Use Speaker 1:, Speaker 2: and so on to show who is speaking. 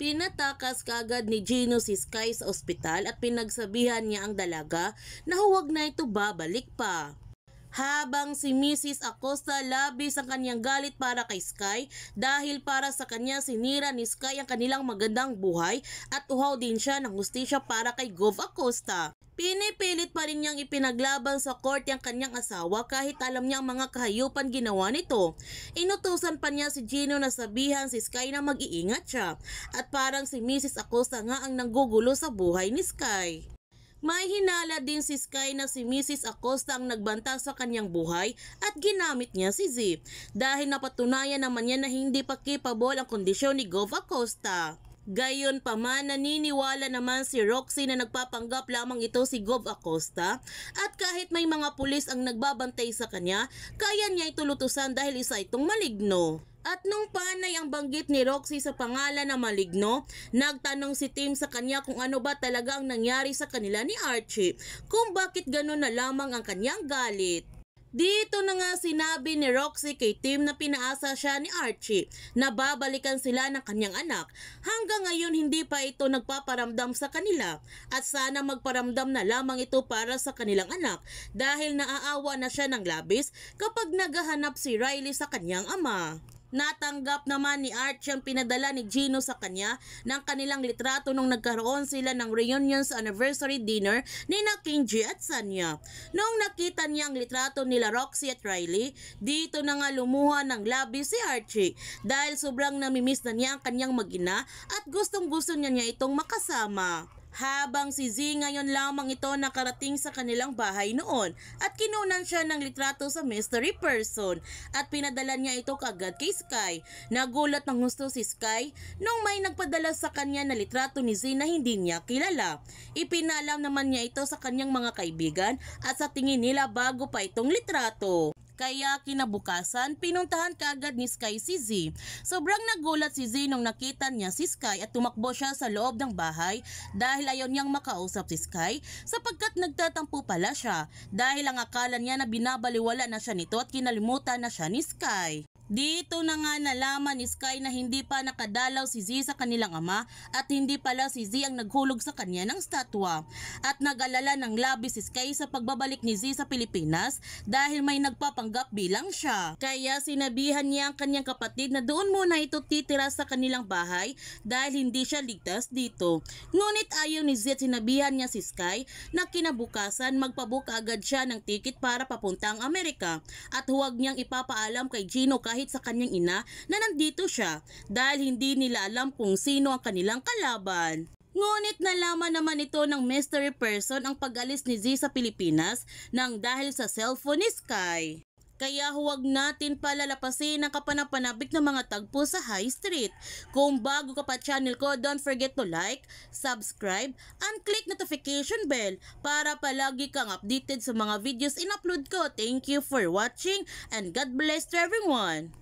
Speaker 1: Pinatakas kaagad ni Gino si Sky sa ospital at pinagsabihan niya ang dalaga na huwag na ito babalik pa. Habang si Mrs. Acosta labis ang kanyang galit para kay Sky dahil para sa kanya sinira ni Sky ang kanilang magandang buhay at uhaw din siya ng hustisya para kay Gov Acosta. Pinipilit pa rin niyang ipinaglaban sa korte ang kanyang asawa kahit alam niya ang mga kahayupan ginawa nito. Inutusan pa niya si Gino na sabihan si Sky na mag-iingat siya at parang si Mrs. Acosta nga ang nanggugulo sa buhay ni Sky. May hinala din si Sky na si Mrs. Acosta ang nagbanta sa kanyang buhay at ginamit niya si Z dahil napatunayan naman niya na hindi pa capable ang kondisyon ni Gov Acosta. Gayon pa man, naniniwala naman si Roxy na nagpapanggap lamang ito si Gov Acosta at kahit may mga pulis ang nagbabantay sa kanya, kaya niya ito lutusan dahil isa itong maligno. At nung panay ang banggit ni Roxy sa pangalan na maligno, nagtanong si Tim sa kanya kung ano ba talaga ang nangyari sa kanila ni Archie, kung bakit gano'n na lamang ang kanyang galit. Dito na nga sinabi ni Roxy kay Tim na pinaasa siya ni Archie na babalikan sila ng kanyang anak. Hanggang ngayon hindi pa ito nagpaparamdam sa kanila at sana magparamdam na lamang ito para sa kanilang anak dahil naaawa na siya ng labis kapag naghahanap si Riley sa kanyang ama. Natanggap naman ni Archie ang pinadala ni Gino sa kanya ng kanilang litrato nung nagkaroon sila ng reunions anniversary dinner ni na Kenji at Sanya. Nung nakita niya ang litrato nila Roxy at Riley, dito na nga lumuha ng labis si Archie dahil sobrang namimiss na niya ang kanyang mag-ina at gustong-gusto niya itong makasama. Habang si Z ngayon lamang ito nakarating sa kanilang bahay noon at kinunan siya ng litrato sa mystery person at pinadala niya ito kaagad kay Sky. Nagulat ng gusto si Sky nung may nagpadala sa kanya na litrato ni Z na hindi niya kilala. Ipinalam naman niya ito sa kanyang mga kaibigan at sa tingin nila bago pa itong litrato. Kaya kinabukasan, pinuntahan kaagad ni Sky si Z. Sobrang nagulat si Z nung nakita niya si Sky at tumakbo siya sa loob ng bahay dahil ayaw niyang makausap si Sky sapagkat nagtatampo pala siya dahil ang akala niya na binabaliwala na siya nito at kinalimutan na siya ni Sky. Dito na nga nalaman ni Sky na hindi pa nakadalaw si Z sa kanilang ama at hindi pala si Z ang naghulog sa kanya ng statwa. At nag-alala ng labis si Sky sa pagbabalik ni Z sa Pilipinas dahil may nagpapanggap bilang siya. Kaya sinabihan niya ang kanyang kapatid na doon muna ito titira sa kanilang bahay dahil hindi siya ligtas dito. Ngunit ayaw ni Z at sinabihan niya si Sky na kinabukasan magpabook agad siya ng ticket para papuntang Amerika at huwag niyang ipapaalam kay Gino kahit sa kanyang ina na nandito siya dahil hindi nila alam kung sino ang kanilang kalaban. Ngunit nalaman naman ito ng mystery person ang pag-alis ni Z sa Pilipinas nang dahil sa cellphone ni Sky. Kaya huwag natin palalapasin ang kapanapanabik ng mga tagpo sa High Street. Kung bago ka pa channel ko, don't forget to like, subscribe, and click notification bell para palagi kang updated sa mga videos in-upload ko. Thank you for watching and God bless to everyone!